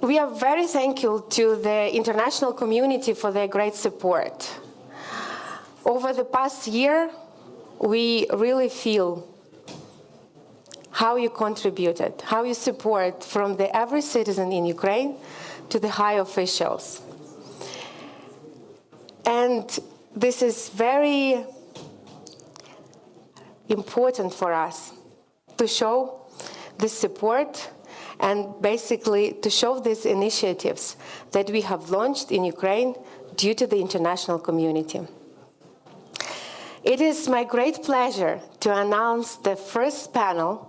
we are very thankful to the international community for their great support. Over the past year, we really feel how you contributed, how you support from the every citizen in Ukraine to the high officials. And this is very important for us to show this support and basically to show these initiatives that we have launched in Ukraine due to the international community. It is my great pleasure to announce the first panel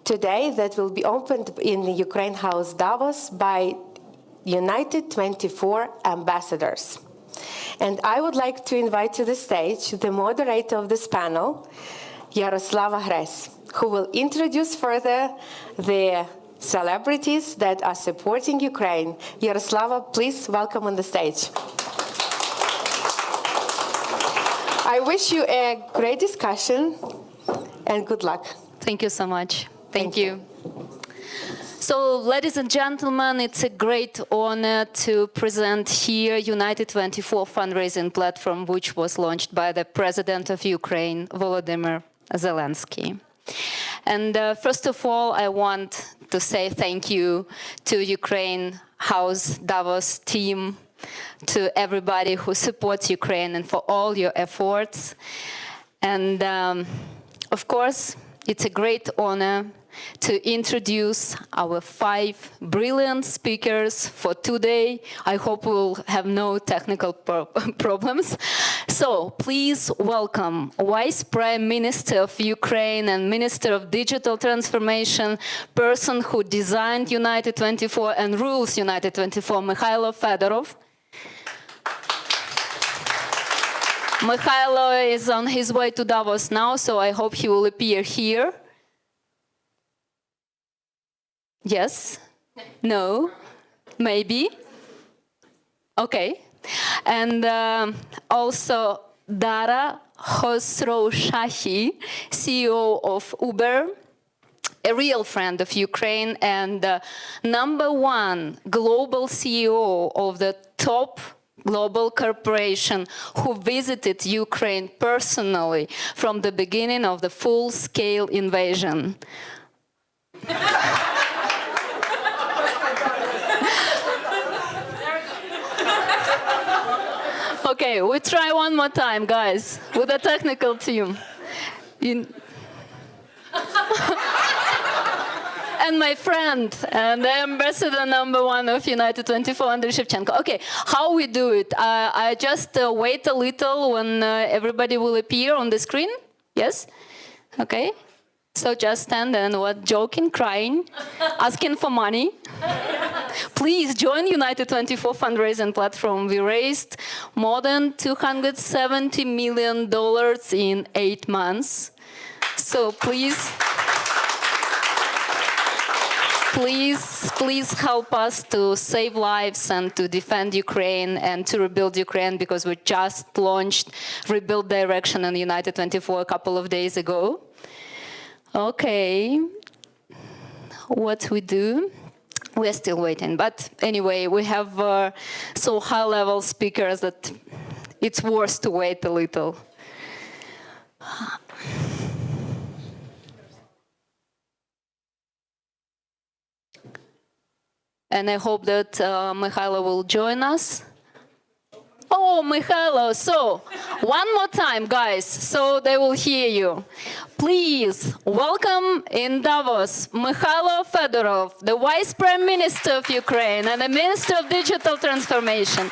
today that will be opened in the Ukraine House Davos by United24 ambassadors. And I would like to invite to the stage the moderator of this panel, Yaroslava Hres, who will introduce further the celebrities that are supporting Ukraine. Yaroslava, please welcome on the stage. I wish you a great discussion and good luck. Thank you so much. Thank you. So, ladies and gentlemen, it's a great honor to present here United24 fundraising platform, which was launched by the President of Ukraine, Volodymyr Zelensky. And first of all, I want to say thank you to Ukraine House Davos team, to everybody who supports Ukraine and for all your efforts. And of course, it's a great honor to introduce our 5 brilliant speakers for today. I hope we'll have no technical problems. So please welcome Vice Prime Minister of Ukraine and Minister of Digital Transformation, person who designed United24 and rules United24, Mykhailo Fedorov. Mykhailo is on his way to Davos now, so I hope he will appear here. Yes? No? Maybe? Okay. And also Dara Khosrowshahi, CEO of Uber, a real friend of Ukraine and #1 global CEO of the top global corporation who visited Ukraine personally from the beginning of the full-scale invasion. Okay, we try one more time, guys, with the technical team. And my friend, and the ambassador #1 of United24, Andriy Shevchenko. Okay, how we do it? I just wait a little when everybody will appear on the screen? Yes? Okay. So just stand and what, joking, crying, asking for money. Please join United24 fundraising platform. We raised more than $270 million in 8 months. So please help us to save lives and to defend Ukraine and to rebuild Ukraine, because we just launched Rebuild Direction on United24 a couple of days ago. Okay, what we do? We're still waiting, but anyway, we have so high-level speakers that it's worth to wait a little. And I hope that Mykhailo will join us. Oh, Mykhailo, so one more time, guys, so they will hear you. Please welcome in Davos Mykhailo Fedorov, the Vice Prime Minister of Ukraine and the Minister of Digital Transformation,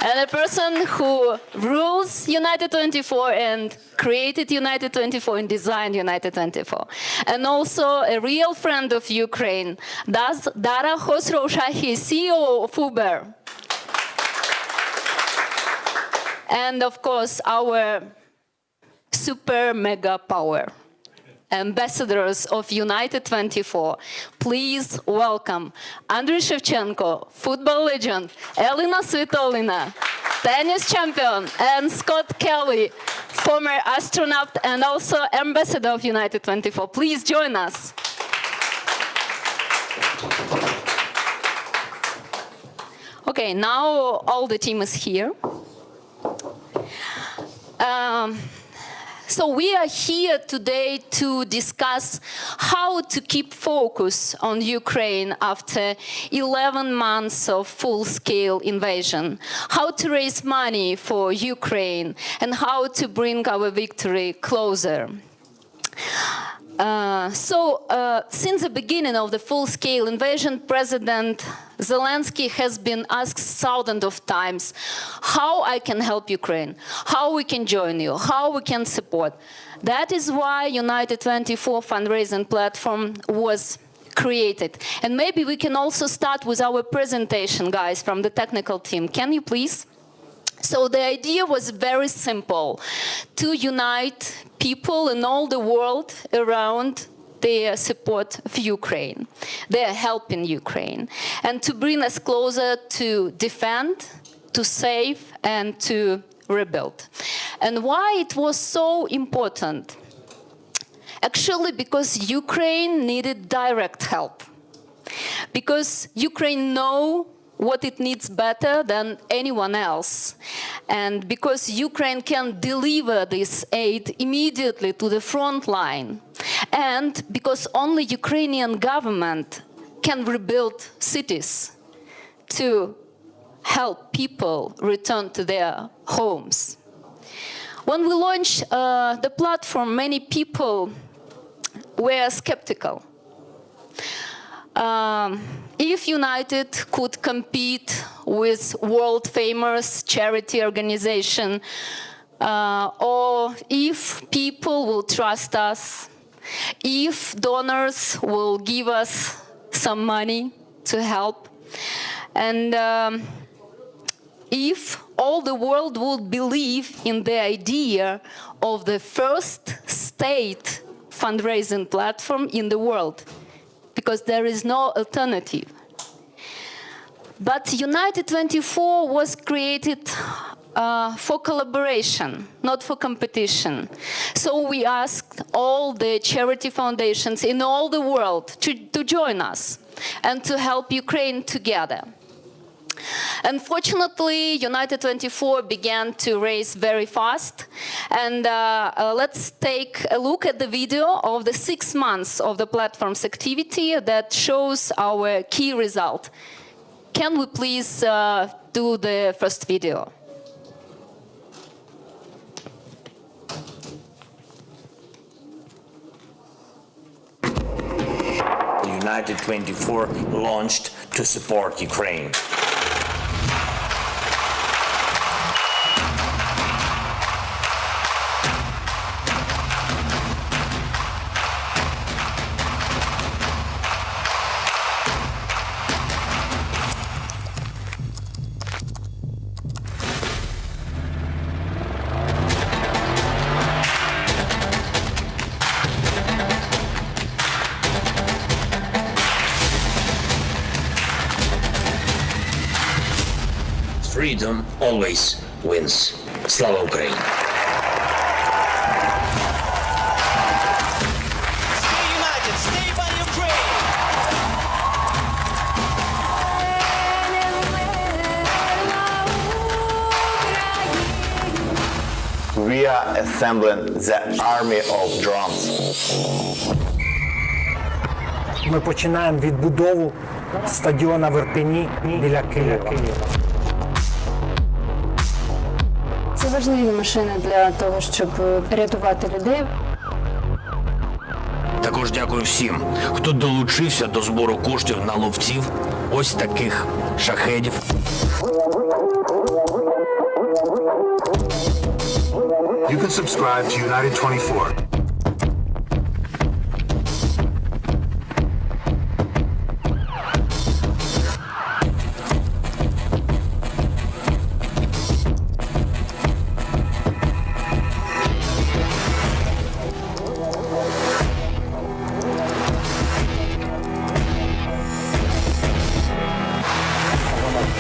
and a person who rules United24 and created United24 and designed United24. And also a real friend of Ukraine, Dara Khosrowshahi, CEO of Uber. And of course, our super mega power, ambassadors of United24. Please welcome Andriy Shevchenko, football legend, Elina Svitolina, tennis champion, and Scott Kelly, former astronaut and also ambassador of United24. Please join us. Okay, now all the team is here. So we are here today to discuss how to keep focus on Ukraine after 11 months of full-scale invasion, how to raise money for Ukraine, and how to bring our victory closer. Since the beginning of the full-scale invasion, President Zelensky has been asked thousands of times how I can help Ukraine, how we can join you, how we can support. That is why United24 fundraising platform was created. And maybe we can also start with our presentation, guys, from the technical team. Can you please? So the idea was very simple, to unite people in all the world around their support of Ukraine, their help in Ukraine, and to bring us closer to defend, to save, and to rebuild. And why it was so important? Actually, because Ukraine needed direct help. Because Ukraine knows what it needs better than anyone else. And because Ukraine can deliver this aid immediately to the front line. And because only Ukrainian government can rebuild cities to help people return to their homes. When we launched the platform, many people were skeptical. If United could compete with world-famous charity organization, or if people will trust us, if donors will give us some money to help, and if all the world would believe in the idea of the first state fundraising platform in the world, because there is no alternative. But United24 was created for collaboration, not for competition. So we asked all the charity foundations in all the world to join us and to help Ukraine together. Unfortunately, United24 began to raise very fast, and let's take a look at the video of the 6 months of the platform's activity that shows our key result. Can we please do the first video? United24 launched to support Ukraine. Freedom always wins. Slava Ukraini! Stay united, stay by Ukraine! We are assembling the army of drones. Ми починаємо відбудову стадіона в Ірпені біля Києва. Це важливі машини для того, щоб рятувати людей. Також дякую всім, хто долучився до збору коштів на ловців ось таких шахедів. You can subscribe to United24.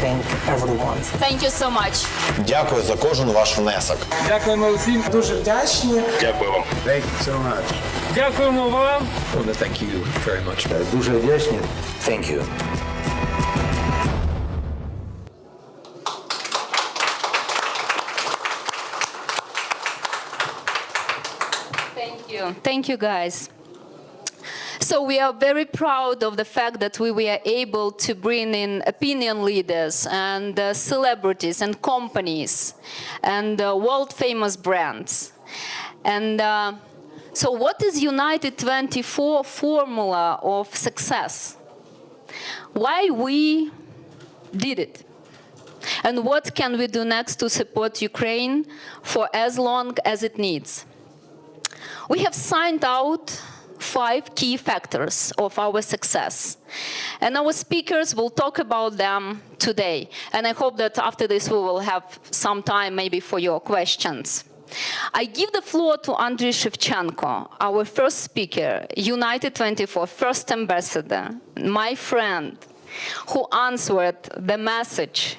thank everyone. Thank you so much. Дякую за кожен ваш внесок. Дякуємо усім. Дуже вдячні. Дякую вам. Thank you so much. Дякуємо вам. Thank you very much. Дуже вдячні. Thank you. Thank you. Thank you, guys. So we are very proud of the fact that we were able to bring in opinion leaders and celebrities and companies and world-famous brands. And so what is United24 formula of success? Why we did it? And what can we do next to support Ukraine for as long as it needs? We have signed out 5 key factors of our success. And our speakers will talk about them today. And I hope that after this we will have some time maybe for your questions. I give the floor to Andriy Shevchenko, our first speaker, United24 first ambassador, my friend, who answered the message.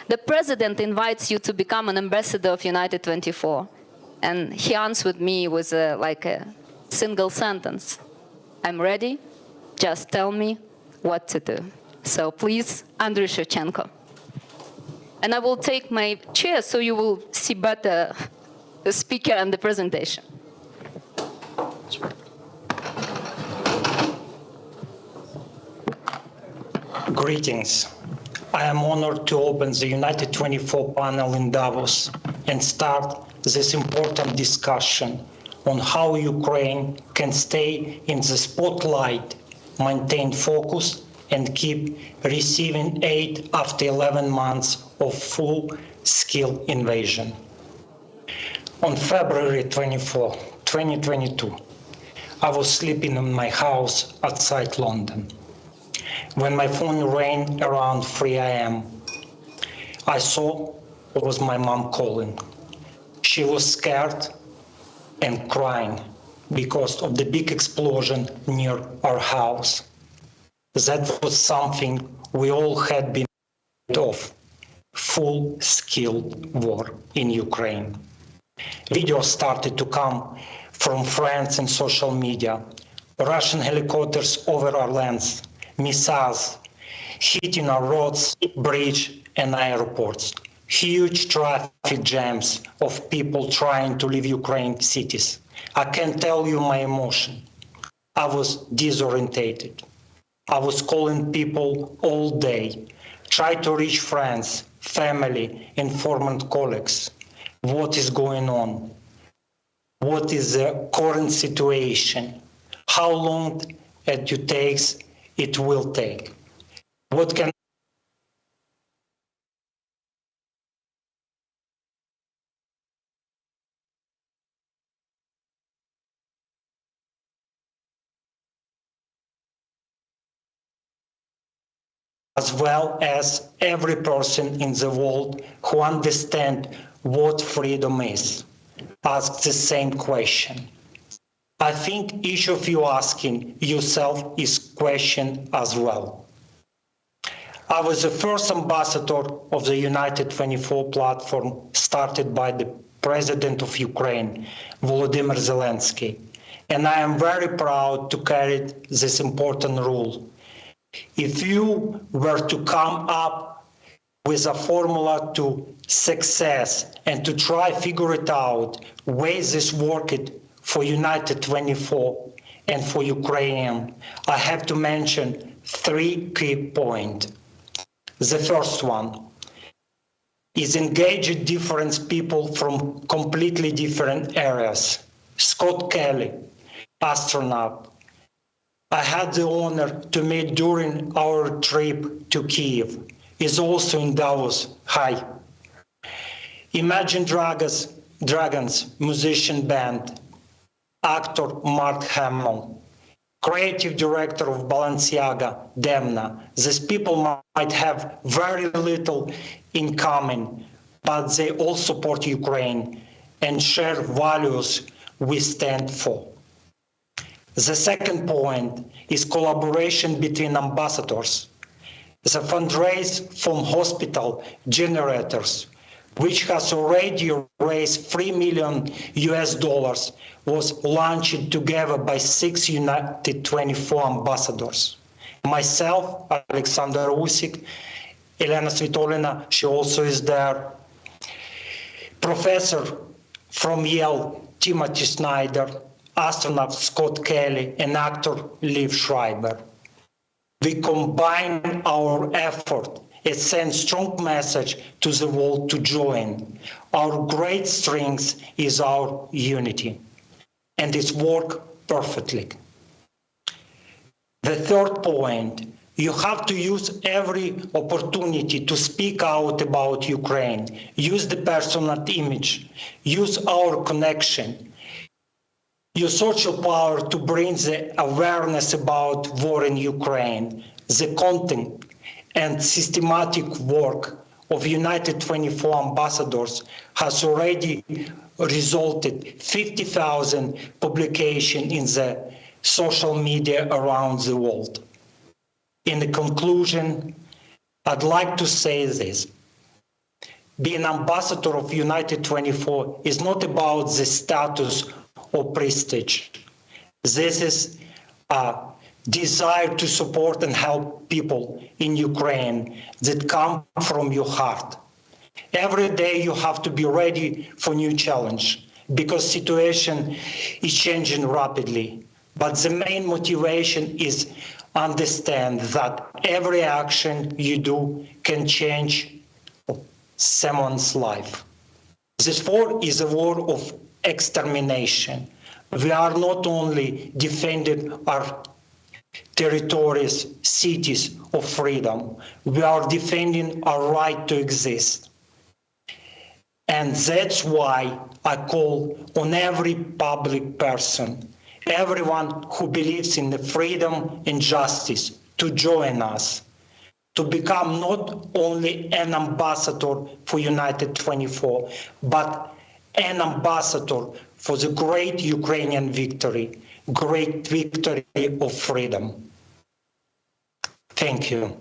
The president invites you to become an ambassador of United24. And he answered me with like a single sentence. I'm ready, just tell me what to do. So please, Andriy Shevchenko. And I will take my chair so you will see better the speaker and the presentation. Greetings. I am honored to open the United24 panel in Davos and start this important discussion on how Ukraine can stay in the spotlight, maintain focus, and keep receiving aid after 11 months of full-scale invasion. On February 24, 2022, I was sleeping in my house outside London. When my phone rang around 3 a.m., I saw it was my mom calling. She was scared and crying because of the big explosion near our house. That was something we all had been of, full-scale war in Ukraine. Videos started to come from friends and social media. Russian helicopters over our lands, missiles hitting our roads, bridges, and airports. Huge traffic jams of people trying to leave Ukraine cities. I can't tell you my emotion. I was disorientated. I was calling people all day, trying to reach friends, family, and former colleagues. What is going on? What is the current situation? How long it will take? What can as well as every person in the world who understands what freedom is, ask the same question. I think each of you asking yourself is question as well. I was the first ambassador of the United24 platform started by the President of Ukraine, Volodymyr Zelensky, and I am very proud to carry this important role. If you were to come up with a formula to success and to try figure it out, ways this worked for United24 and for Ukrainian, I have to mention 3 key points. The first one is engage different people from completely different areas. Scott Kelly, Astronaut, I had the honor to meet during our trip to Kiev. Is also in Davos. Hi. Imagine Dragons musician band, actor Mark Hamill, creative director of Balenciaga, Demna. These people might have very little in common, but they all support Ukraine and share values we stand for. The second point is collaboration between ambassadors. The fundraise from hospital generators, which has already raised $3 million was launched together by 6 United24 ambassadors. Myself, Alexander Usyk, Elina Svitolina, she also is there, Professor from Yale, Timothy Snyder, astronaut Scott Kelly, and actor Liv Schreiber. We combine our effort and send strong message to the world to join. Our great strength is our unity, and it's worked perfectly. The third point, you have to use every opportunity to speak out about Ukraine, use the personal image, use our connection, use social power to bring the awareness about war in Ukraine. The content and systematic work of United24 ambassadors has already resulted 50,000 publications in the social media around the world. In the conclusion, I'd like to say this. Being ambassador of United24 is not about the status or prestige. This is a desire to support and help people in Ukraine that come from your heart. Every day you have to be ready for new challenge because situation is changing rapidly. But the main motivation is understand that every action you do can change someone's life. This war is a war of extermination. We are not only defending our territories, cities of freedom, we are defending our right to exist. And that's why I call on every public person, everyone who believes in the freedom and justice, to join us, to become not only an ambassador for United24, but an ambassador for the great Ukrainian victory, great victory of freedom. Thank you.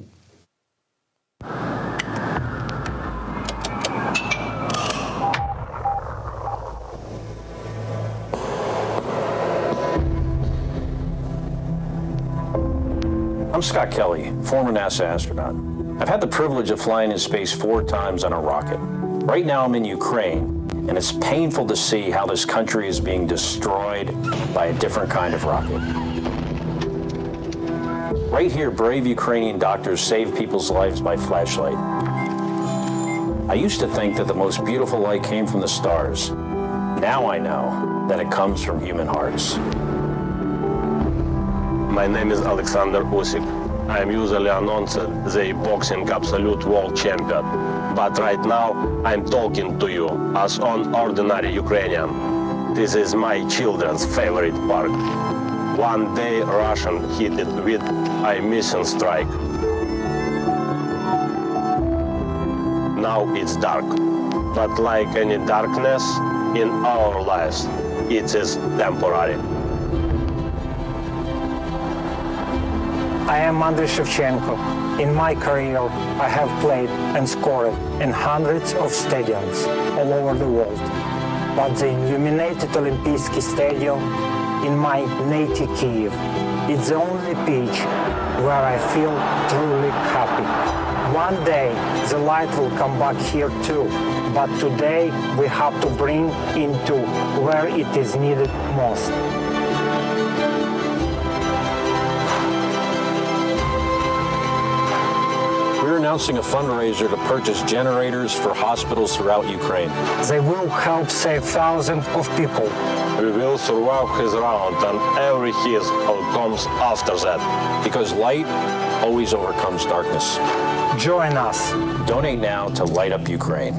I'm Scott Kelly, former NASA astronaut. I've had the privilege of flying in space 4 times on a rocket. Right now I'm in Ukraine, and it's painful to see how this country is being destroyed by a different kind of rocket. Right here, brave Ukrainian doctors save people's lives by flashlight. I used to think that the most beautiful light came from the stars. Now I know that it comes from human hearts. My name is Alexander Usyk. I am usually announced the boxing absolute world champion. But right now, I'm talking to you as an ordinary Ukrainian. This is my children's favorite park. One day, Russian hit it with a missile strike. Now it's dark. But like any darkness in our lives, it is temporary. I am Andriy Shevchenko. In my career, I have played and scored in hundreds of stadiums all over the world. But the illuminated Olympic Stadium in my native Kyiv is the only pitch where I feel truly happy. One day, the light will come back here too, but today we have to bring into where it is needed most. We're announcing a fundraiser to purchase generators for hospitals throughout Ukraine. They will help save thousands of people. We will survive his round and every his comes after that. Because light always overcomes darkness. Join us. Donate now to light up Ukraine.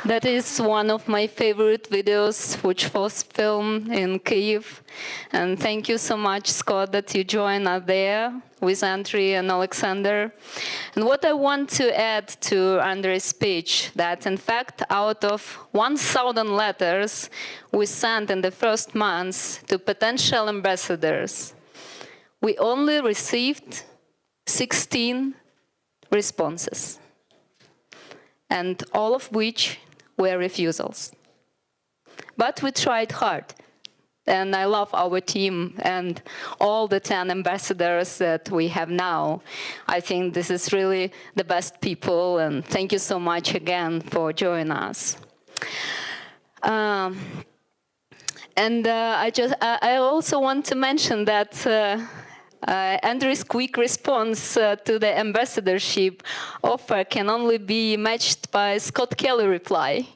That is one of my favorite videos, which was filmed in Kyiv. And thank you so much, Scott, that you joined us there with Andriy and Alexander. And what I want to add to Andriy's speech, that in fact, out of 1,000 letters we sent in the first months to potential ambassadors, we only received 16 responses, and all of which were refusals. But we tried hard, and I love our team and all the 10 ambassadors that we have now. I think this is really the best people, and thank you so much again for joining us. I also want to mention that Andriy's quick response to the ambassadorship offer can only be matched by Scott Kelly reply,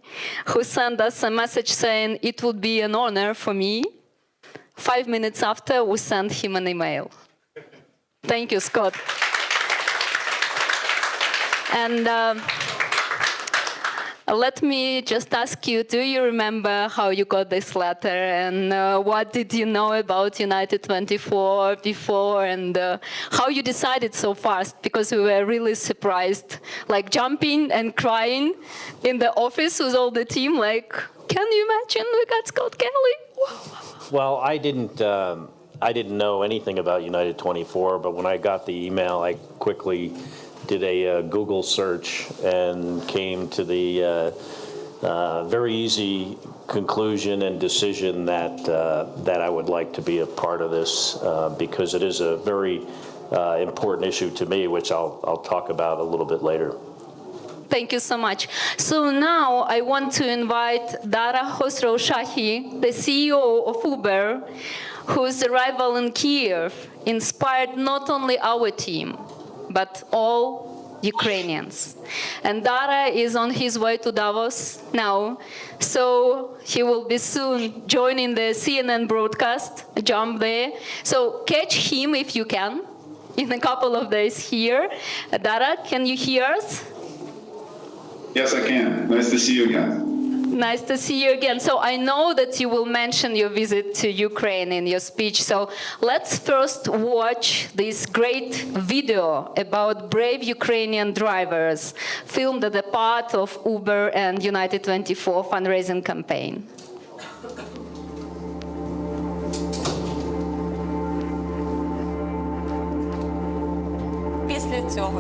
who sent us a message saying it would be an honor for me. 5 minutes after, we sent him an email. Thank you, Scott. And let me just ask you, do you remember how you got this letter, and what did you know about United24 before, and how you decided so fast? Because we were really surprised, like jumping and crying in the office with all the team, like, can you imagine we got Scott Kelly? Well, I didn't know anything about United24, but when I got the email, I quickly did a Google search and came to the very easy conclusion and decision that I would like to be a part of this because it is a very important issue to me, which I'll talk about a little bit later. Thank you so much. So now I want to invite Dara Khosrowshahi, the CEO of Uber, whose arrival in Kyiv inspired not only our team, but all Ukrainians. And Dara is on his way to Davos now, so he will be soon joining the CNN broadcast, jump there. So catch him if you can, in a couple of days here. Dara, can you hear us? Yes, I can. Nice to see you again. Nice to see you again. So I know that you will mention your visit to Ukraine in your speech. So let's first watch this great video about brave Ukrainian drivers filmed as a part of Uber and United24 fundraising campaign.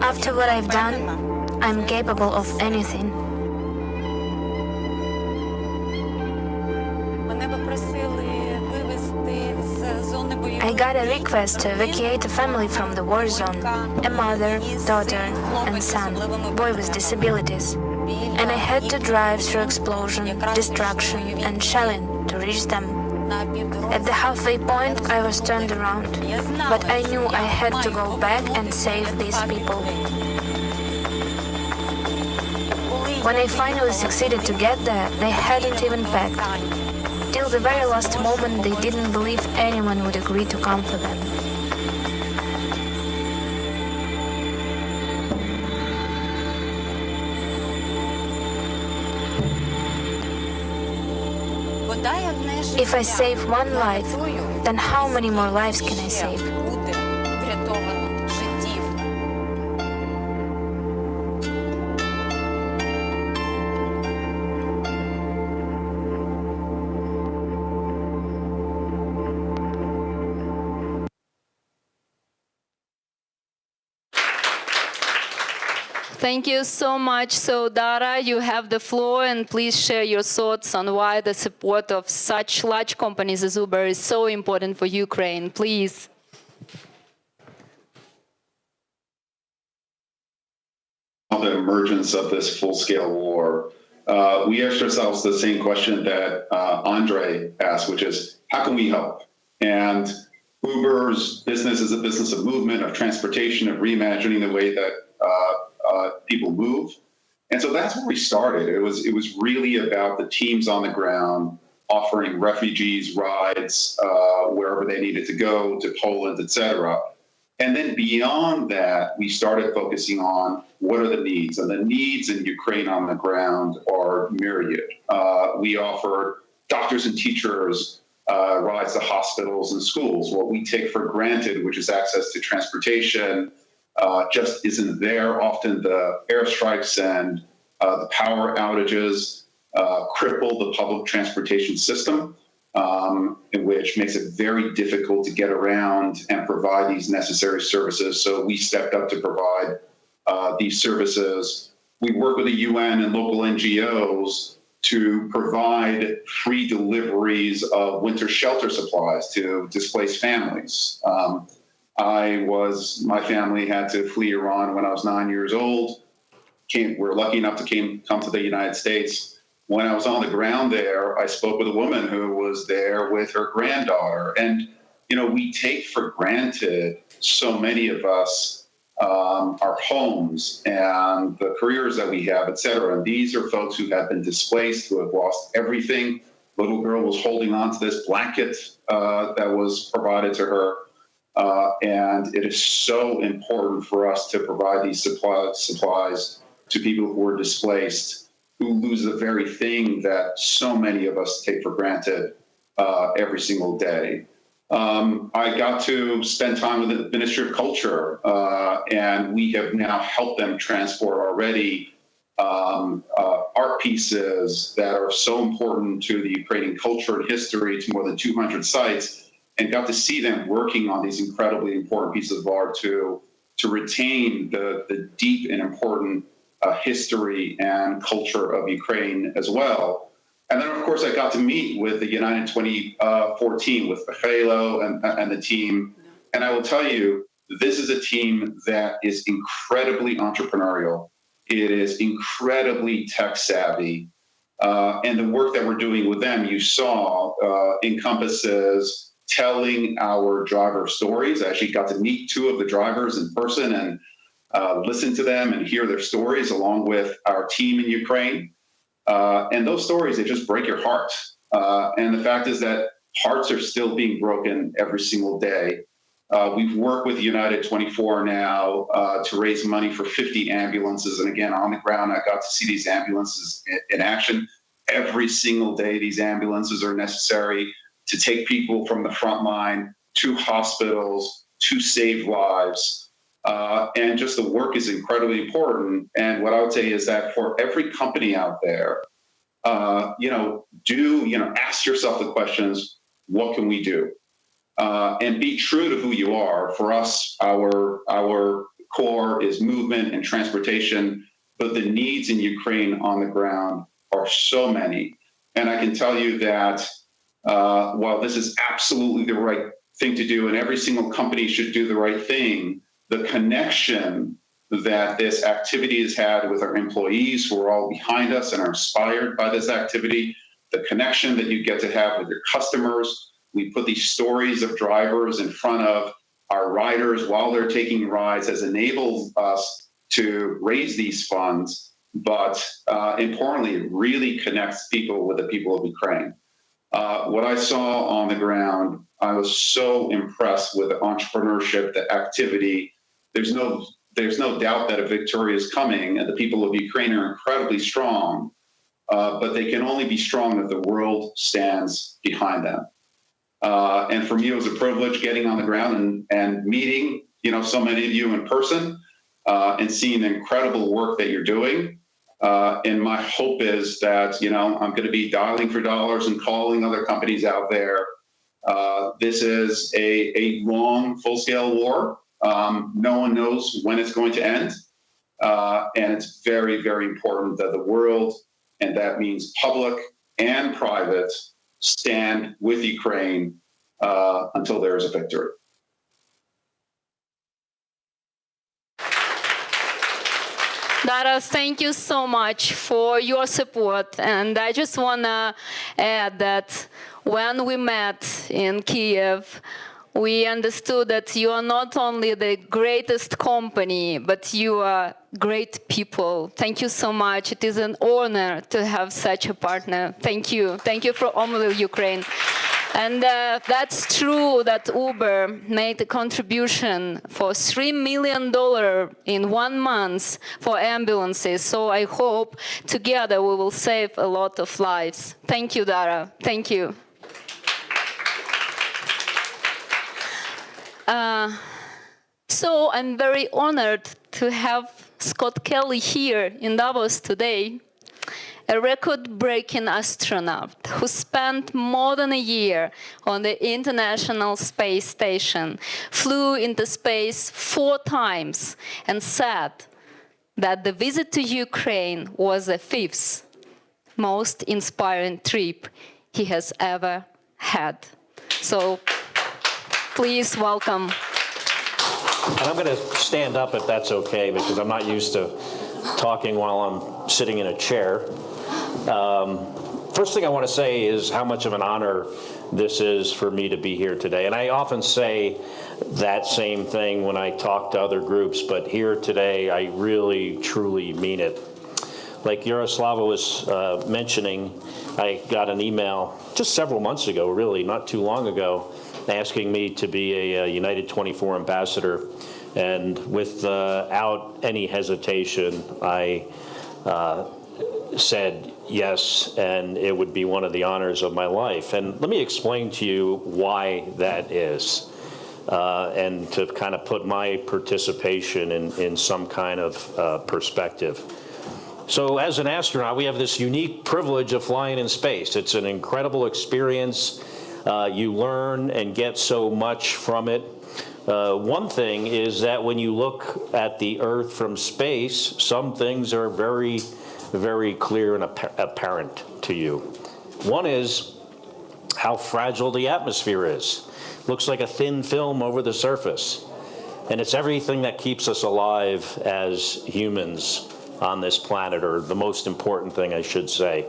After what I've done, I'm capable of anything. I got a request to evacuate a family from the war zone, a mother, daughter, and son, boy with disabilities. And I had to drive through explosion, destruction, and shelling to reach them. At the halfway point, I was turned around, but I knew I had to go back and save these people. When I finally succeeded to get there, they hadn't even packed. Till the very last moment, they didn't believe anyone would agree to come for them. If I save one life, then how many more lives can I save? Thank you so much. So, Dara, you have the floor, and please share your thoughts on why the support of such large companies as Uber is so important for Ukraine. Please. The emergence of this full-scale war, we asked ourselves the same question that Andriy asked, which is, how can we help? And Uber's business is a business of movement, of transportation, of reimagining the way that people move. And so that's where we started. It was really about the teams on the ground offering refugees rides wherever they needed to go, to Poland, etc. And then beyond that, we started focusing on what are the needs. And the needs in Ukraine on the ground are myriad. We offered doctors and teachers rides to hospitals and schools. What we take for granted, which is access to transportation, just isn't there. Often the airstrikes and the power outages cripple the public transportation system, which makes it very difficult to get around and provide these necessary services. So we stepped up to provide these services. We work with the UN and local NGOs to provide free deliveries of winter shelter supplies to displaced families. My family had to flee Iran when I was 9 years old. We're lucky enough to come to the United States. When I was on the ground there, I spoke with a woman who was there with her granddaughter. And, we take for granted, so many of us, our homes and the careers that we have, et cetera. And these are folks who have been displaced, who have lost everything. Little girl was holding on to this blanket that was provided to her. And it is so important for us to provide these supplies to people who are displaced, who lose the very thing that so many of us take for granted every single day. I got to spend time with the Ministry of Culture, and we have now helped them transport already art pieces that are so important to the Ukrainian culture and history to more than 200 sites, and got to see them working on these incredibly important pieces of art to retain the deep and important history and culture of Ukraine as well. And then, of course, I got to meet with the United24 team, with Mykhailo and the team. And I will tell you, this is a team that is incredibly entrepreneurial. It is incredibly tech savvy. And the work that we're doing with them, you saw, encompasses telling our driver stories. I actually got to meet 2 of the drivers in person and listen to them and hear their stories along with our team in Ukraine. And those stories, they just break your heart. And the fact is that hearts are still being broken every single day. We've worked with United24 now to raise money for 50 ambulances. And again, on the ground, I got to see these ambulances in action. Every single day, these ambulances are necessary to take people from the front line to hospitals to save lives. And just the work is incredibly important. And what I would say is that for every company out there, ask yourself the questions, what can we do? And be true to who you are. For us, our core is movement and transportation, but the needs in Ukraine on the ground are so many. And I can tell you that while this is absolutely the right thing to do, and every single company should do the right thing, the connection that this activity has had with our employees who are all behind us and are inspired by this activity, the connection that you get to have with your customers. We put these stories of drivers in front of our riders while they're taking rides, has enabled us to raise these funds. But importantly, it really connects people with the people of Ukraine. What I saw on the ground, I was so impressed with the entrepreneurship, the activity. There's no doubt that a victory is coming, and the people of Ukraine are incredibly strong, but they can only be strong if the world stands behind them. And for me, it was a privilege getting on the ground and meeting, so many of you in person, and seeing the incredible work that you're doing. And my hope is that, I'm going to be dialing for dollars and calling other companies out there. This is a long, full-scale war. No one knows when it's going to end. And it's very, very important that the world, and that means public and private, stand with Ukraine until there is a victory. Dara, thank you so much for your support. And I just want to add that when we met in Kiev, we understood that you are not only the greatest company, but you are great people. Thank you so much. It is an honor to have such a partner. Thank you. Thank you for all of Ukraine. And that's true that Uber made a contribution for $3 million in 1 month for ambulances. So I hope together we will save a lot of lives. Thank you, Dara. Thank you. So I'm very honored to have Scott Kelly here in Davos today, a record-breaking astronaut who spent more than a year on the International Space Station, flew into space 4 times, and said that the visit to Ukraine was the 5th most inspiring trip he has ever had. So please welcome. And I'm going to stand up if that's okay, because I'm not used to talking while I'm sitting in a chair. First thing I want to say is how much of an honor this is for me to be here today. And I often say that same thing when I talk to other groups, but here today I really, truly mean it. Like Yaroslava was mentioning, I got an email just several months ago, really, not too long ago, asking me to be a United24 ambassador. And without any hesitation, I said yes, and it would be one of the honors of my life. And let me explain to you why that is, and to kind of put my participation in some kind of perspective. So as an astronaut, we have this unique privilege of flying in space. It's an incredible experience. You learn and get so much from it. One thing is that when you look at the Earth from space, some things are very, very clear and apparent to you. One is how fragile the atmosphere is. Looks like a thin film over the surface. And it's everything that keeps us alive as humans on this planet, or the most important thing, I should say.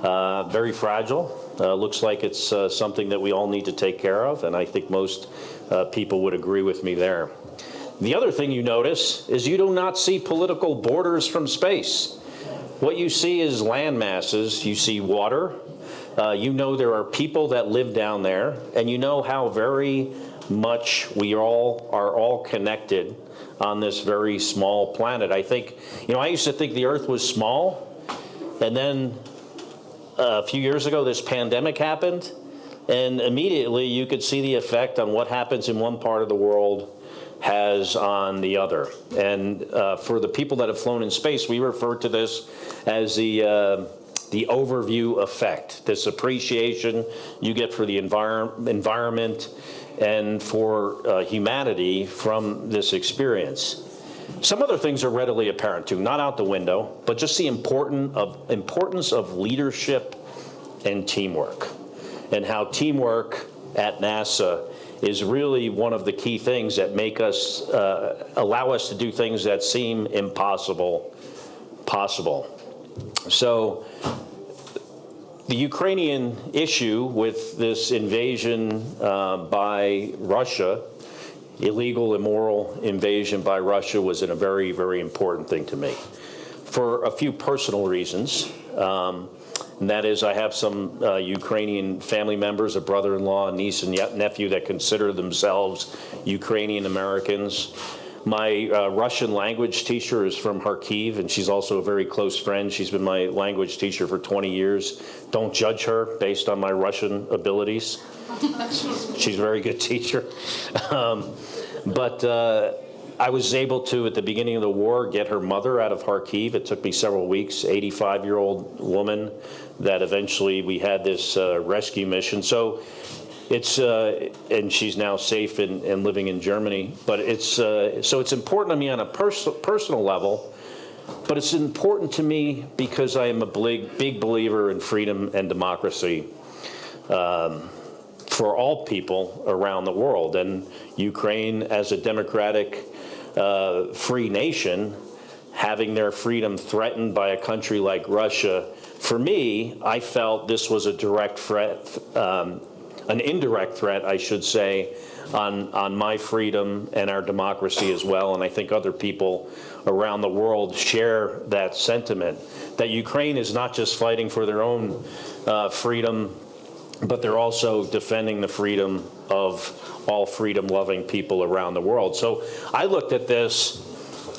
Very fragile. Looks like it's something that we all need to take care of, and I think most people would agree with me there. The other thing you notice is you do not see political borders from space. What you see is land masses. You see water. You know there are people that live down there, and you know how very much we all are all connected on this very small planet. I think, I used to think the Earth was small, and then a few years ago this pandemic happened, and immediately you could see the effect on what happens in one part of the world has on the other. And for the people that have flown in space, we refer to this as the overview effect, this appreciation you get for the environment and for humanity from this experience. Some other things are readily apparent too, not out the window, but just the importance of leadership and teamwork, and how teamwork at NASA is really one of the key things that make us, allow us to do things that seem impossible, possible. So the Ukrainian issue with this invasion by Russia, illegal, immoral invasion by Russia, was a very, very important thing to me for a few personal reasons. And that is, I have some Ukrainian family members, a brother-in-law, a niece and nephew that consider themselves Ukrainian Americans. My Russian language teacher is from Kharkiv, and she's also a very close friend. She's been my language teacher for 20 years. Don't judge her based on my Russian abilities. She's a very good teacher. But I was able to, at the beginning of the war, get her mother out of Kharkiv. It took me several weeks, 85-year-old woman that eventually we had this rescue mission. So it's, and she's now safe and living in Germany. But it's, so it's important to me on a personal level, but it's important to me because I am a big believer in freedom and democracy for all people around the world. And Ukraine, as a democratic, free nation, having their freedom threatened by a country like Russia, for me, I felt this was a direct threat, an indirect threat, I should say, on my freedom and our democracy as well. And I think other people around the world share that sentiment, that Ukraine is not just fighting for their own freedom but they're also defending the freedom of all freedom-loving people around the world. So I looked at this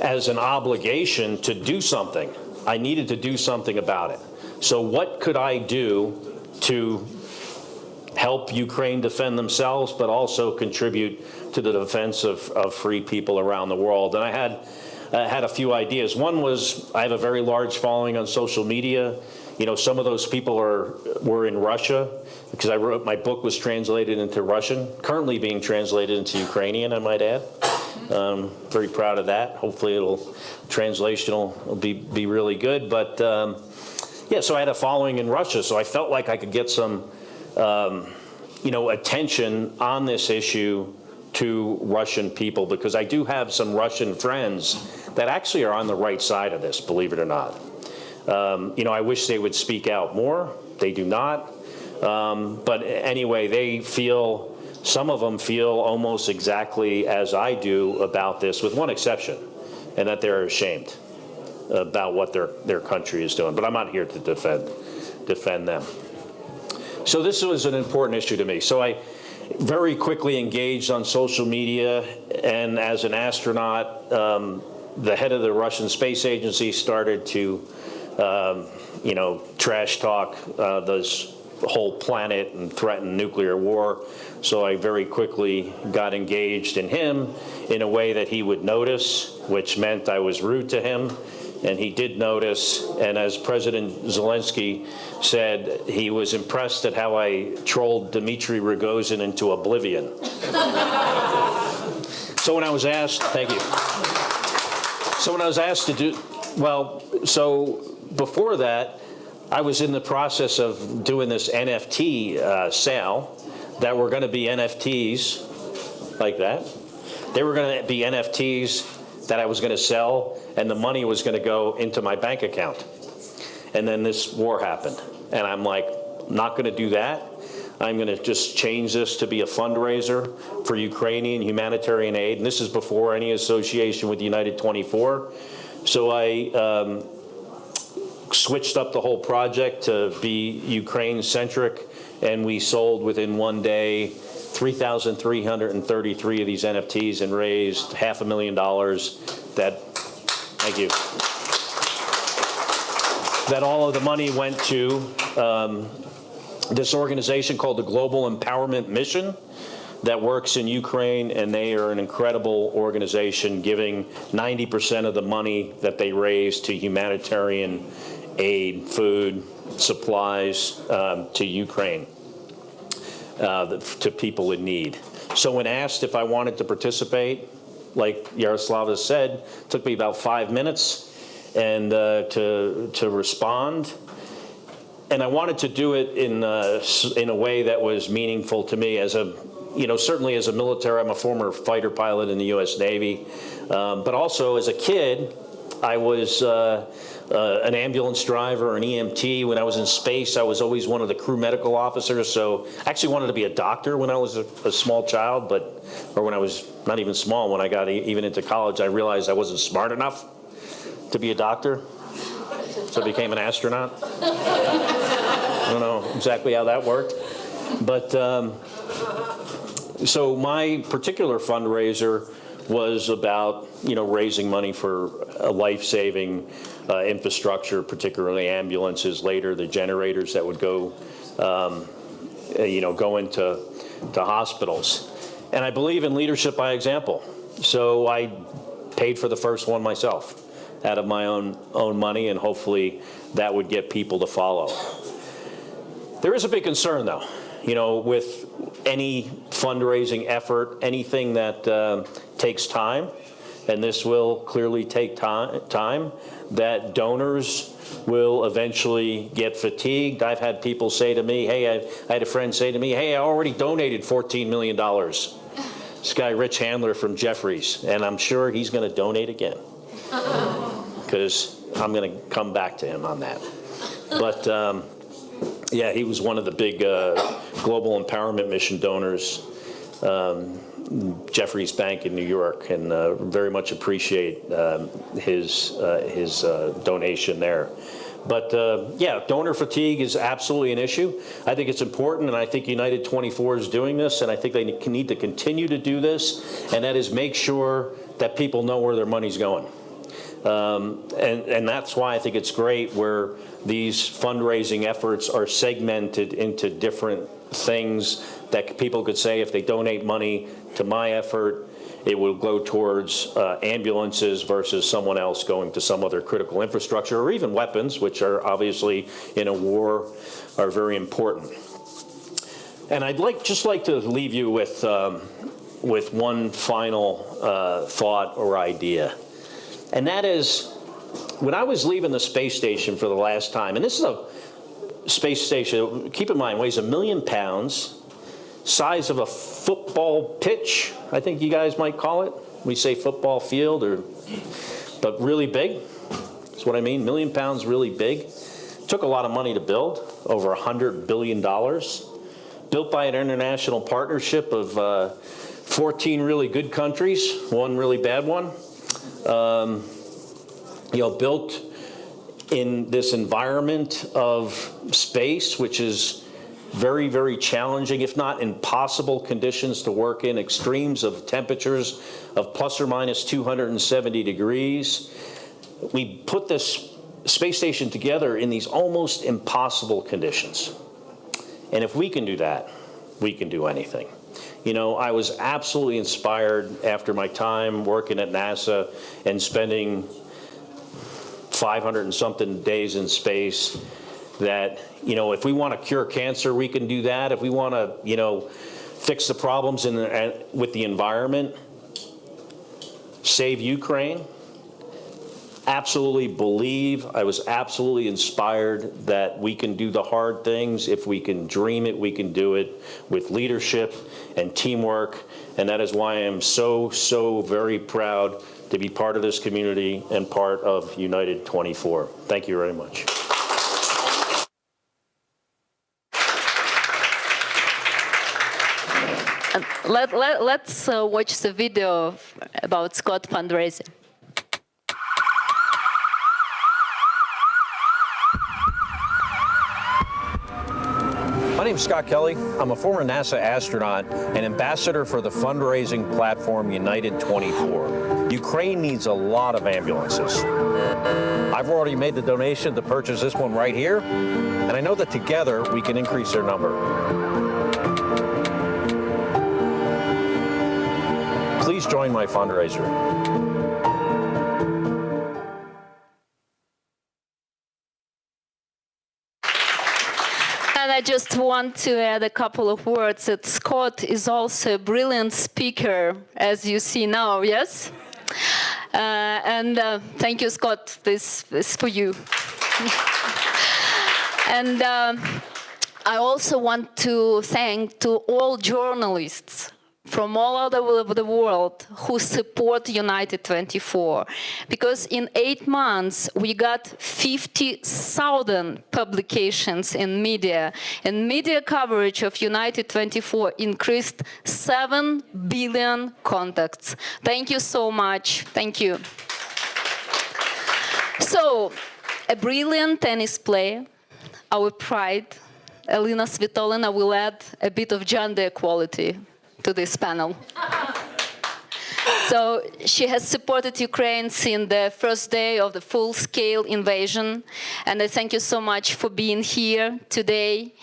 as an obligation to do something. I needed to do something about it. So what could I do to help Ukraine defend themselves, but also contribute to the defense of free people around the world? And I had a few ideas. One was, I have a very large following on social media. You know, some of those people were in Russia, because my book was translated into Russian, currently being translated into Ukrainian, I might add. Very proud of that. Hopefully translation will be really good. But yeah, so I had a following in Russia, so I felt like I could get some attention on this issue to Russian people, because I do have some Russian friends that actually are on the right side of this, believe it or not. I wish they would speak out more. They do not. But anyway, some of them feel almost exactly as I do about this, with one exception, and that they're ashamed about what their country is doing. But I'm not here to defend them. So this was an important issue to me. So I very quickly engaged on social media, and as an astronaut, the head of the Russian Space Agency started to trash talk this whole planet and threaten nuclear war. So I very quickly got engaged in him in a way that he would notice, which meant I was rude to him, and he did notice. And as President Zelensky said, he was impressed at how I trolled Dmitry Rogozin into oblivion. So when I was asked, thank you. So when I was asked to do, so before that, I was in the process of doing this NFT sale that were going to be NFTs like that. They were going to be NFTs that I was going to sell, and the money was going to go into my bank account. And then this war happened. And I'm like, not going to do that. I'm going to just change this to be a fundraiser for Ukrainian humanitarian aid. And this is before any association with United24. So I switched up the whole project to be Ukraine-centric, and we sold within one day 3,333 of these NFTs and raised $500,000 thank you, that all of the money went to this organization called the Global Empowerment Mission that works in Ukraine, and they are an incredible organization, giving 90% of the money that they raise to humanitarian aid, food, supplies to Ukraine, to people in need. So when asked if I wanted to participate, like Yaroslava said, it took me about 5 minutes and to respond. And I wanted to do it in a way that was meaningful to me as certainly as a military. I'm a former fighter pilot in the U.S. Navy, but also as a kid, I was an ambulance driver, an EMT. When I was in space, I was always one of the crew medical officers. So I actually wanted to be a doctor when I was a small child, or when I was not even small, when I got even into college, I realized I wasn't smart enough to be a doctor. So I became an astronaut. I don't know exactly how that worked. But so my particular fundraiser was about, raising money for a life-saving infrastructure, particularly ambulances, later the generators that would go, go into hospitals. And I believe in leadership by example. So I paid for the first one myself out of my own money, and hopefully that would get people to follow. There is a big concern, though, with any fundraising effort, anything that takes time, and this will clearly take time, that donors will eventually get fatigued. I've had people say to me, I had a friend say to me, hey, I already donated $14 million. This guy, Rich Handler from Jefferies, and I'm sure he's going to donate again, because I'm going to come back to him on that. But yeah, he was one of the big Global Empowerment Mission donors, Jefferies Bank in New York, and very much appreciate his donation there. But yeah, donor fatigue is absolutely an issue. I think it's important, and I think United24 is doing this, and I think they need to continue to do this, and that is make sure that people know where their money's going. And that's why I think it's great where these fundraising efforts are segmented into different things that people could say if they donate money to my effort, it will go towards ambulances versus someone else going to some other critical infrastructure, or even weapons, which are obviously in a war are very important. And I'd just like to leave you with one final thought or idea. And that is, when I was leaving the space station for the last time, and this is a space station, keep in mind, weighs 1 million pounds, size of a football pitch, I think you guys might call it. We say football field, but really big. That's what I mean, 1 million pounds, really big. Took a lot of money to build, over $100 billion. Built by an international partnership of 14 really good countries, one really bad one. Built in this environment of space, which is very, very challenging, if not impossible conditions to work in, extremes of temperatures of plus or minus 270 degrees. We put this space station together in these almost impossible conditions. And if we can do that, we can do anything. You know, I was absolutely inspired after my time working at NASA and spending 500 and something days in space that, you know, if we want to cure cancer, we can do that. If we want to, you know, fix the problems with the environment, save Ukraine, absolutely believe, I was absolutely inspired that we can do the hard things. If we can dream it, we can do it with leadership and teamwork. And that is why I am so, so very proud to be part of this community and part of United24. Thank you very much. Let's watch the video about Scott fundraising. My name's Scott Kelly. I'm a former NASA astronaut and ambassador for the fundraising platform United24. Ukraine needs a lot of ambulances. I've already made the donation to purchase this one right here, and I know that together we can increase their number. Please join my fundraiser. And I just want to add a couple of words that Scott is also a brilliant speaker, as you see now, yes? Thank you, Scott. This is for you. And I also want to thank to all journalists from all over the world who support United24, because in 8 months we got 50,000 publications in media, and media coverage of United24 increased 7 billion contacts. Thank you so much. Thank you. So, a brilliant tennis player, our pride, Elina Svitolina, will add a bit of gender equality to this panel. So she has supported Ukraine since the first day of the full-scale invasion, and I thank you so much for being here today.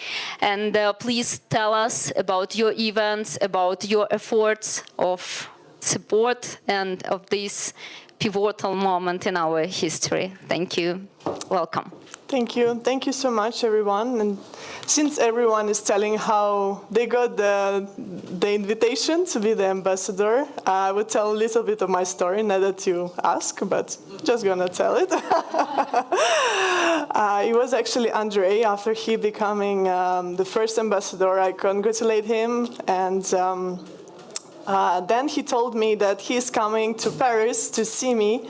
And please tell us about your events, about your efforts of support and of this pivotal moment in our history. Thank you. Welcome. Thank you. Thank you so much, everyone. And since everyone is telling how they got the invitation to be the ambassador, I would tell a little bit of my story, not that you ask, but just gonna tell it. It was actually Andriy. After he becoming the first ambassador, I congratulate him, and then he told me that he's coming to Paris to see me,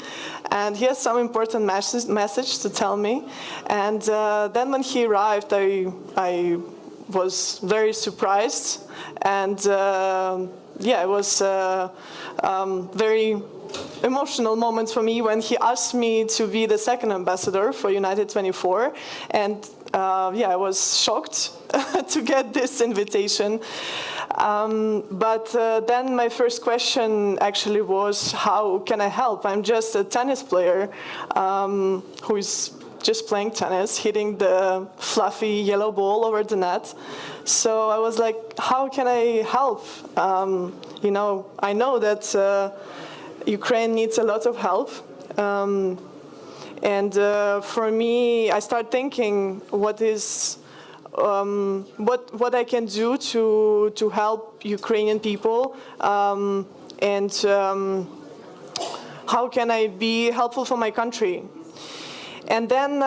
and he has some important message to tell me. And then when he arrived, I was very surprised, and yeah, I was very emotional moment for me when he asked me to be the second ambassador for United24, and I was shocked to get this invitation. But then my first question actually was, how can I help? I'm just a tennis player who is just playing tennis, hitting the fluffy yellow ball over the net. So I was like, how can I help? I know that Ukraine needs a lot of help. For me, I start thinking what I can do to help Ukrainian people, and how can I be helpful for my country. And then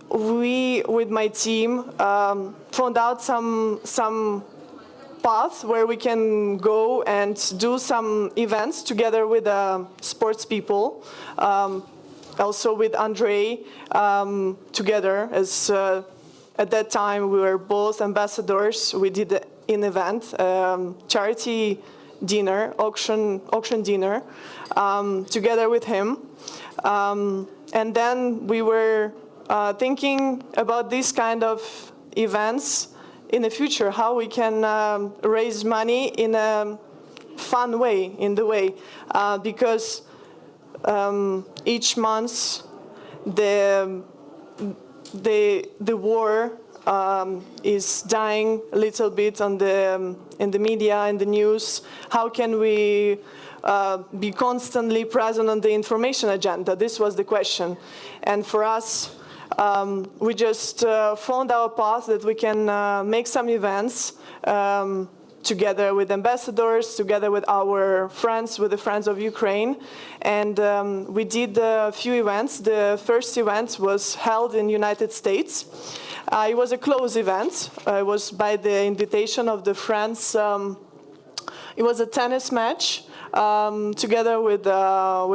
we, with my team, found out some path where we can go and do some events together with sports people, also with Andriy, together, as at that time we were both ambassadors. We did an event, charity dinner, auction dinner, together with him. And then we were thinking about this kind of events in the future, how we can raise money in a fun way, because each month the war is dying a little bit in the media, in the news. How can we be constantly present on the information agenda? This was the question. And for us, we just found our path that we can make some events together with ambassadors, together with our friends, with the Friends of Ukraine. And we did a few events. The first event was held in the United States. It was a closed event. It was by the invitation of the friends. It was a tennis match together with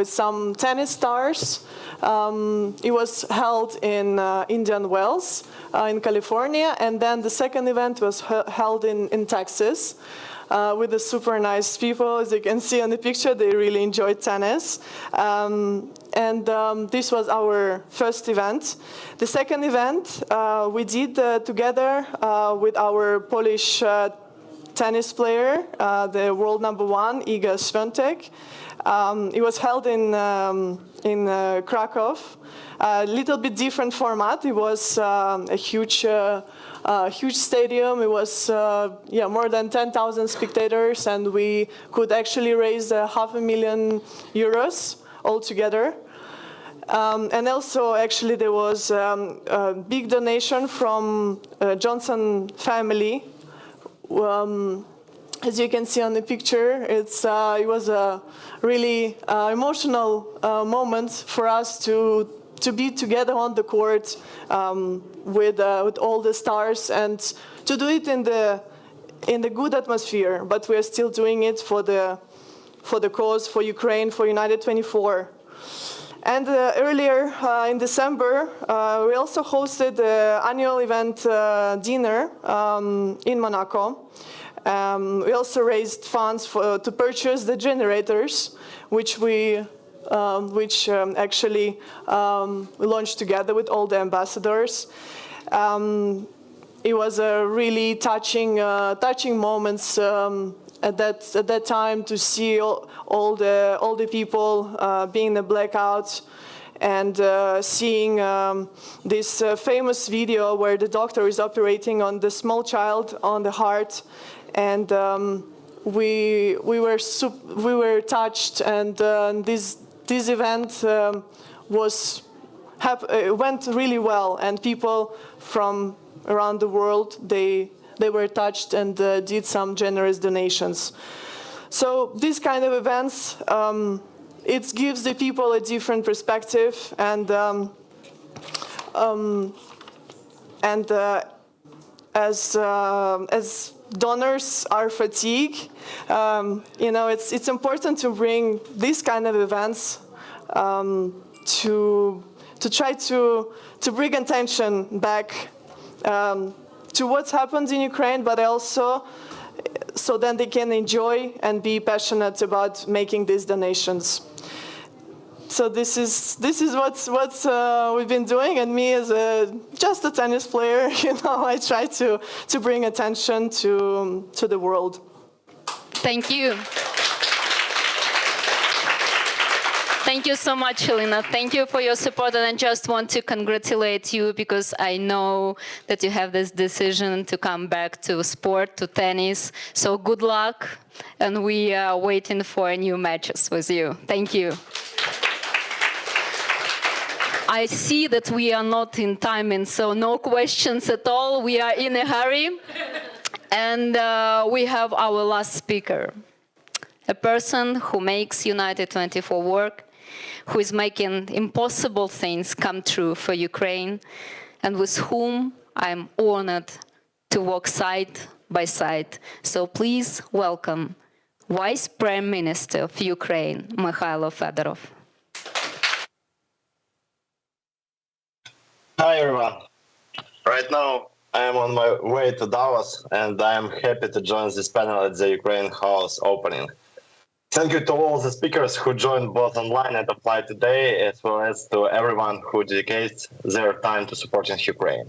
some tennis stars. It was held in Indian Wells in California, and then the second event was held in Texas with the super nice people. As you can see on the picture, they really enjoyed tennis. This was our first event. The second event we did together with our Polish tennis player, the world #1, Iga Świątek. It was held in Krakow. A little bit different format. It was a huge stadium. It was more than 10,000 spectators, and we could actually raise €500,000 altogether. And also, actually, there was a big donation from Johnson family. As you can see on the picture, it was a really emotional moment for us to be together on the court with all the stars, and to do it in the good atmosphere. But we are still doing it for the cause, for Ukraine, for United24. And earlier in December, we also hosted the annual event dinner in Monaco. We also raised funds to purchase the generators, which we actually launched together with all the ambassadors. It was a really touching moments at that time to see all the people being in the blackout, and seeing this famous video where the doctor is operating on the small child on the heart, and we were touched, and this event went really well, and people from around the world, they were touched and did some generous donations. So these kind of events, it gives the people a different perspective, and as donors are fatigued, it's important to bring these kind of events to try to bring attention back to what's happened in Ukraine, but also so then they can enjoy and be passionate about making these donations. So this is what's we've been doing, and me as just a tennis player, I try to bring attention to the world. Thank you. Thank you so much, Elina. Thank you for your support, and I just want to congratulate you because I know that you have this decision to come back to sport, to tennis. So good luck, and we are waiting for new matches with you. Thank you. I see that we are not in timing, so no questions at all. We are in a hurry. And we have our last speaker, a person who makes United24 work, who is making impossible things come true for Ukraine, and with whom I'm honored to walk side by side. So please welcome Vice Prime Minister of Ukraine, Mykhailo Fedorov. Hi, everyone. Right now, I am on my way to Davos, and I am happy to join this panel at the Ukraine House opening. Thank you to all the speakers who joined both online and offline today, as well as to everyone who dedicates their time to supporting Ukraine.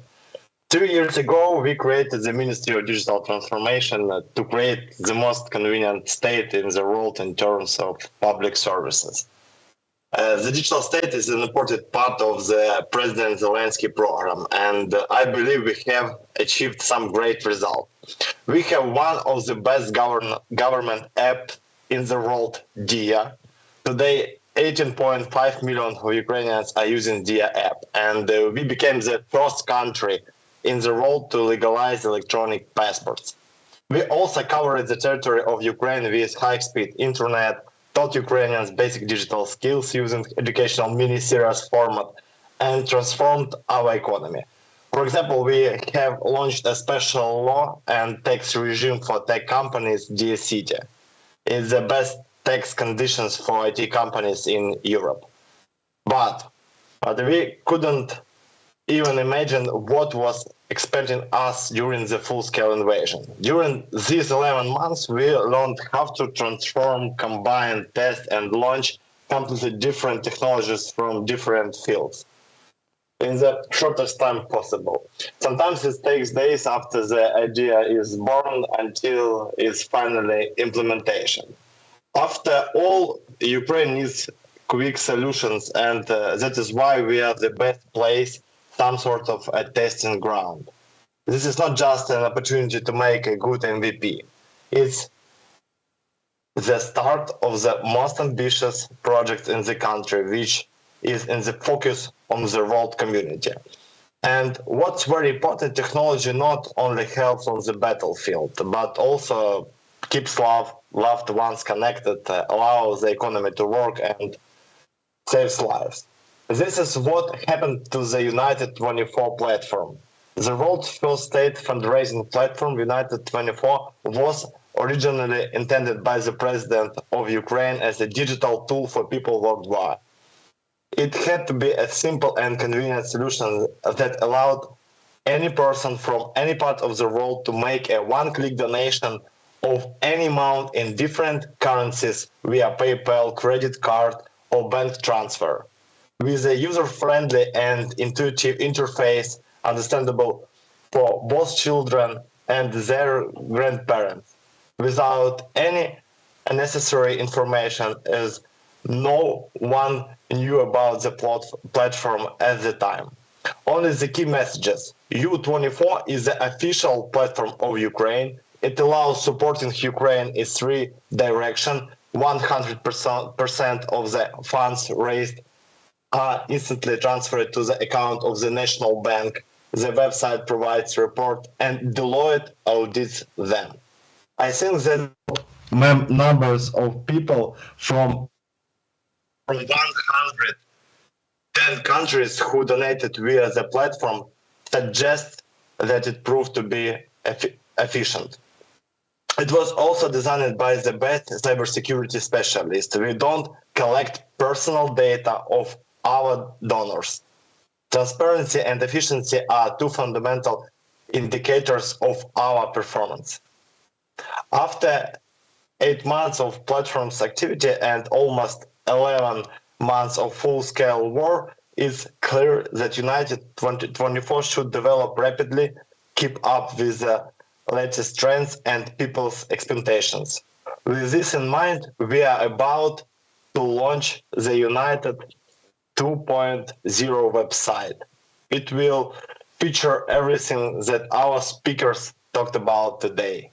2 years ago, we created the Ministry of Digital Transformation to create the most convenient state in the world in terms of public services. The digital state is an important part of the President Zelensky program, and I believe we have achieved some great results. We have one of the best government apps in the world, Dara. Today, 18.5 million of Ukrainians are using Dara app, and we became the first country in the world to legalize electronic passports. We also covered the territory of Ukraine with high-speed internet, taught Ukrainians basic digital skills using educational mini-series format, and transformed our economy. For example, we have launched a special law and tax regime for tech companies, City. It's the best tax conditions for IT companies in Europe. But we couldn't even imagine what was expecting us during the full-scale invasion. During these 11 months, we learned how to transform, combine, test, and launch completely different technologies from different fields in the shortest time possible. Sometimes it takes days after the idea is born until it's finally implementation. After all, Ukraine needs quick solutions, and that is why we are the best place, some sort of a testing ground. This is not just an opportunity to make a good MVP. It's the start of the most ambitious project in the country, which is in the focus of the world community. And what's very important, technology not only helps on the battlefield, but also keeps loved ones connected, allows the economy to work, and saves lives. This is what happened to the United24 platform. The world's first state fundraising platform, United24, was originally intended by the president of Ukraine as a digital tool for people worldwide. It had to be a simple and convenient solution that allowed any person from any part of the world to make a one-click donation of any amount in different currencies via PayPal, credit card, or bank transfer, with a user-friendly and intuitive interface understandable for both children and their grandparents, without any unnecessary information, as no one knew about the platform at the time. Only the key messages. U24 is the official platform of Ukraine. It allows supporting Ukraine in 3 directions. 100% of the funds raised are instantly transferred to the account of the National Bank. The website provides report, and Deloitte audits them. I think that numbers of people from 110 countries who donated via the platform suggest that it proved to be efficient. It was also designed by the best cybersecurity specialists. We don't collect personal data of our donors. Transparency and efficiency are 2 fundamental indicators of our performance. After 8 months of platform's activity and almost 11 months of full-scale war, it's clear that United24 should develop rapidly, keep up with the latest trends and people's expectations. With this in mind, we are about to launch the United 2.0 website. It will feature everything that our speakers talked about today,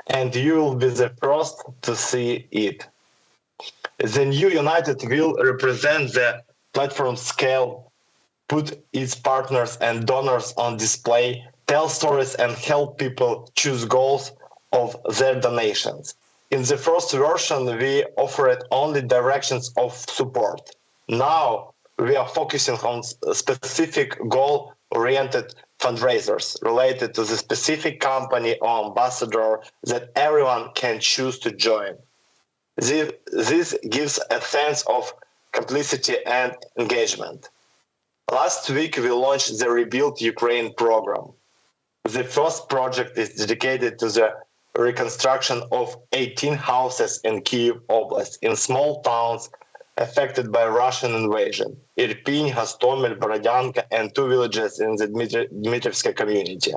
and you will be the first to see it. The new United will represent the platform scale, put its partners and donors on display, tell stories and help people choose goals of their donations. In the first version, we offered only directions of support. Now, we are focusing on specific goal-oriented fundraisers related to the specific company or ambassador that everyone can choose to join. This gives a sense of complicity and engagement. Last week, we launched the Rebuild Ukraine program. The first project is dedicated to the reconstruction of 18 houses in Kyiv Oblast, in small towns affected by Russian invasion, Irpin, Hostomel, Borodyanka, and 2 villages in the Dmitrivska community.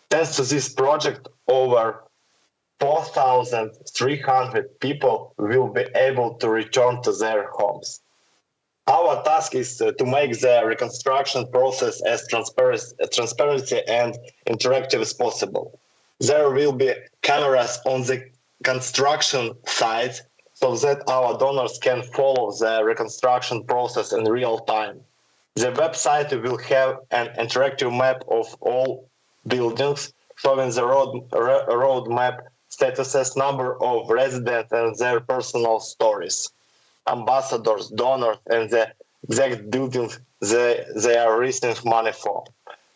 Thanks to this project, over 4,300 people will be able to return to their homes. Our task is to make the reconstruction process as transparent and interactive as possible. There will be cameras on the construction sites so that our donors can follow the reconstruction process in real time. The website will have an interactive map of all buildings, showing the road map statuses, number of residents and their personal stories, ambassadors, donors, and the exact buildings they are raising money for.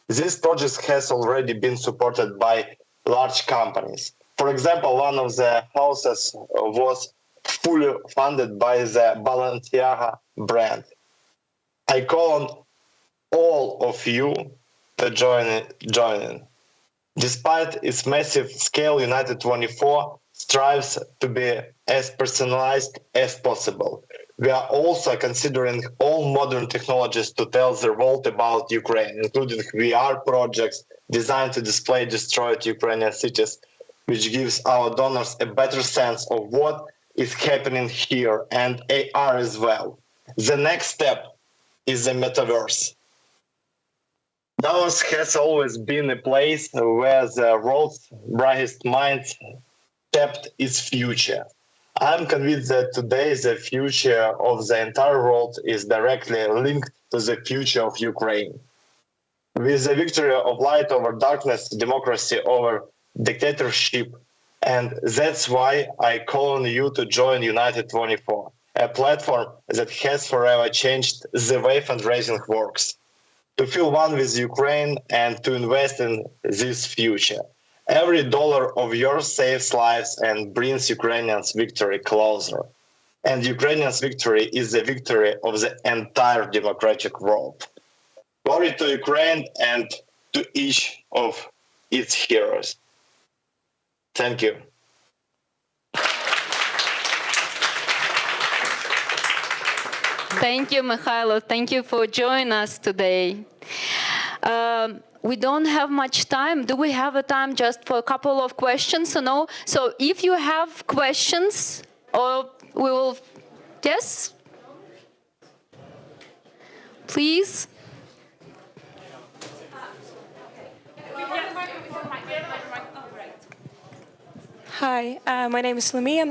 This project has already been supported by large companies. For example, one of the houses was fully funded by the Balenciaga brand. I call on all of you to join in. Despite its massive scale, United24 strives to be as personalized as possible. We are also considering all modern technologies to tell the world about Ukraine, including VR projects designed to display destroyed Ukrainian cities, which gives our donors a better sense of what is happening here, and AR as well. The next step is the metaverse. Dallas has always been a place where the world's brightest minds tapped its future. I'm convinced that today the future of the entire world is directly linked to the future of Ukraine. With the victory of light over darkness, democracy over dictatorship, and that's why I call on you to join United24, a platform that has forever changed the way fundraising works. To feel one with Ukraine and to invest in this future. Every dollar of yours saves lives and brings Ukrainians' victory closer. And Ukrainians' victory is the victory of the entire democratic world. Glory to Ukraine and to each of its heroes. Thank you. Thank you, Mykhailo. Thank you for joining us today. We don't have much time. Do we have a time just for a couple of questions or no? So if you have questions, or we will, yes? Please. Hi, my name is Lamia.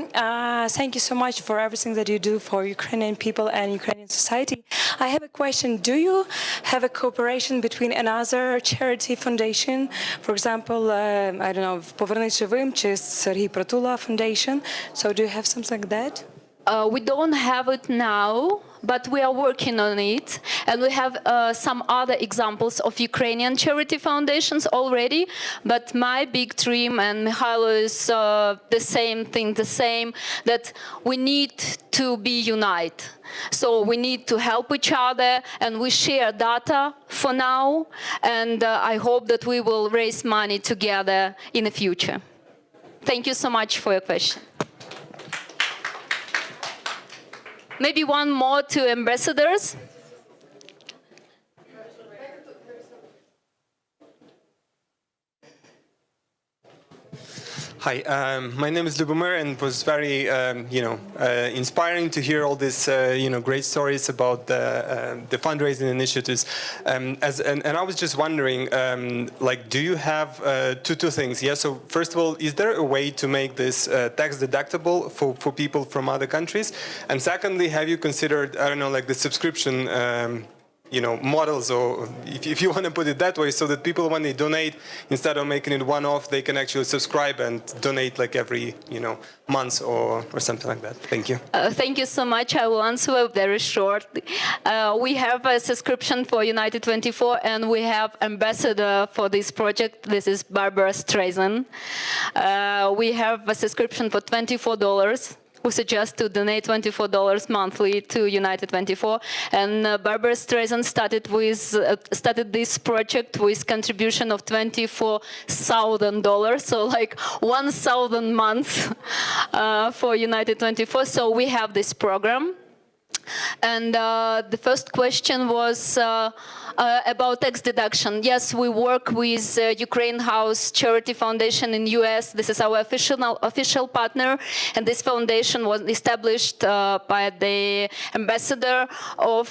Thank you so much for everything that you do for Ukrainian people and Ukrainian society. I have a question. Do you have a cooperation between another charity foundation? For example, I don't know, Повернись живим чи Сергій Притула Foundation. So do you have something like that? We don't have it now, but we are working on it. And we have some other examples of Ukrainian charity foundations already. But my big dream, and Mykhailo is the same, that we need to be united. So we need to help each other, and we share data for now. And I hope that we will raise money together in the future. Thank you so much for your question. Maybe one more to ambassadors. Hi, my name is Lubomir, and it was very, inspiring to hear all these, great stories about the fundraising initiatives. And I was just wondering, do you have two things? Yeah. So first of all, is there a way to make this tax deductible for people from other countries? And secondly, have you considered, I don't know, like the subscription? Models, or if you want to put it that way, so that people, when they donate, instead of making it one-off, they can actually subscribe and donate like every, month or something like that. Thank you. Thank you so much. I will answer very shortly. We have a subscription for United24, and we have ambassador for this project. This is Barbara Streisand. We have a subscription for $24. We suggest to donate $24 monthly to United24. And Barbara Streisand started this project with contribution of $24,000, so like 1,000 months for United24. So we have this program. And the first question was about tax deduction. Yes, we work with Ukraine House Charity Foundation in US. This is our official partner, and this foundation was established by the ambassador of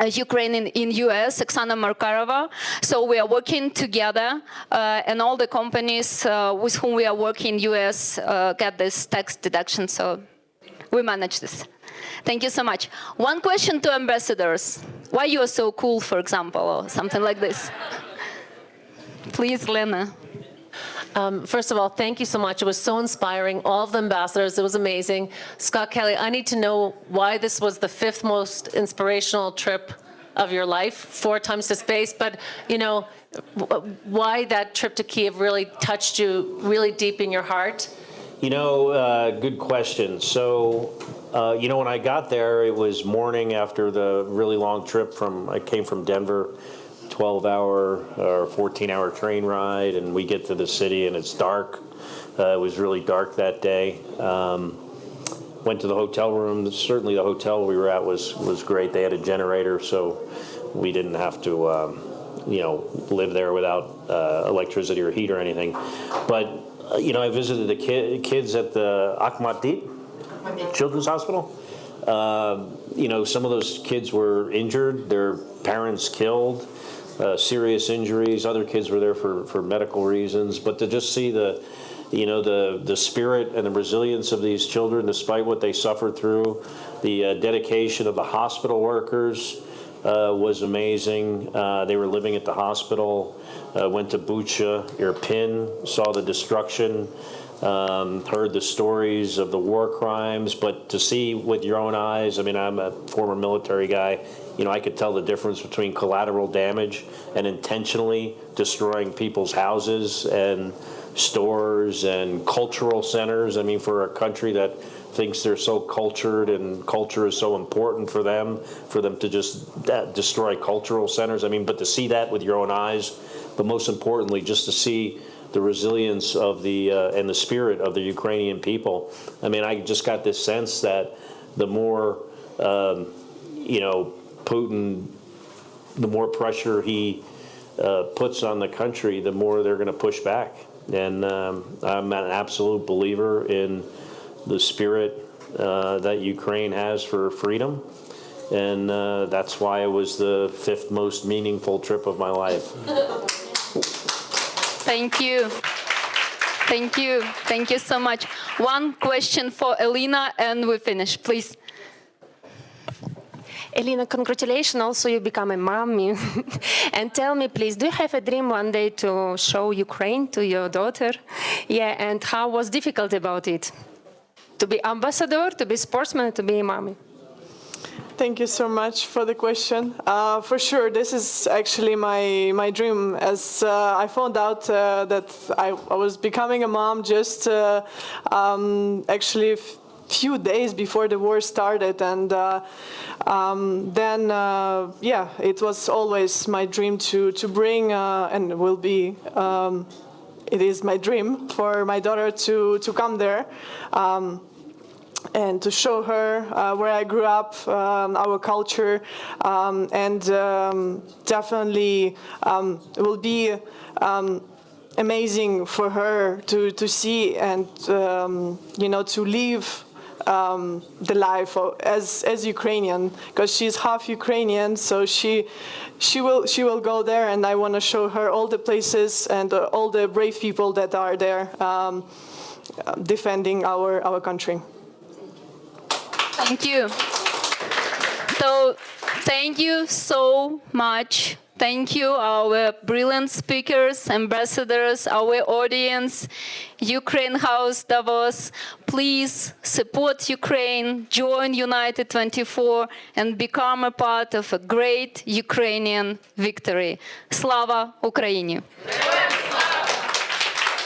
Ukraine in US, Oksana Markarova. So we are working together, and all the companies with whom we are working in US get this tax deduction. So we manage this. Thank you so much. One question to ambassadors. Why you are so cool, for example, or something like this? Please, Lena. First of all, thank you so much. It was so inspiring. All of the ambassadors, it was amazing. Scott Kelly, I need to know why this was the 5th most inspirational trip of your life, 4 times to space, but, why that trip to Kiev really touched you really deep in your heart? Good question. So, when I got there, it was morning after the really long trip I came from Denver, 12-hour or 14-hour train ride, and we get to the city and it's dark. It was really dark that day. Went to the hotel room. Certainly the hotel we were at was great. They had a generator, so we didn't have to, live there without electricity or heat or anything. But I visited the kids at the Akhmat Children's Hospital. Some of those kids were injured, their parents killed, serious injuries. Other kids were there for medical reasons. But to just see the spirit and the resilience of these children, despite what they suffered through, the dedication of the hospital workers was amazing. They were living at the hospital. Went to Bucha, Irpin, saw the destruction, heard the stories of the war crimes, but to see with your own eyes, I'm a former military guy, I could tell the difference between collateral damage and intentionally destroying people's houses and stores and cultural centers. For a country that thinks they're so cultured and culture is so important for them to just destroy cultural centers. But to see that with your own eyes, but most importantly, just to see the resilience of and the spirit of the Ukrainian people. I just got this sense that the more, Putin, the more pressure he puts on the country, the more they're going to push back. And I'm an absolute believer in the spirit that Ukraine has for freedom. And that's why it was the 5th most meaningful trip of my life. Thank you. Thank you. Thank you so much. One question for Elina, and we finish, please. Elina, congratulations. Also, you become a mommy. And tell me, please, do you have a dream one day to show Ukraine to your daughter? Yeah, and how was difficult about it? To be ambassador, to be sportsman, to be a mommy? Thank you so much for the question. For sure, this is actually my dream. As I found out that I was becoming a mom just actually a few days before the war started, and then it was always my dream to bring and will be. It is my dream for my daughter to come there. and to show her where I grew up, our culture, and definitely it will be amazing for her to see and to live the life as Ukrainian, because she's half Ukrainian, so she will go there, and I want to show her all the places and all the brave people that are there defending our country. Thank you. So, thank you so much. Thank you, our brilliant speakers, ambassadors, our audience, Ukraine House Davos. Please support Ukraine, join United24, and become a part of a great Ukrainian victory. Slava Ukraini!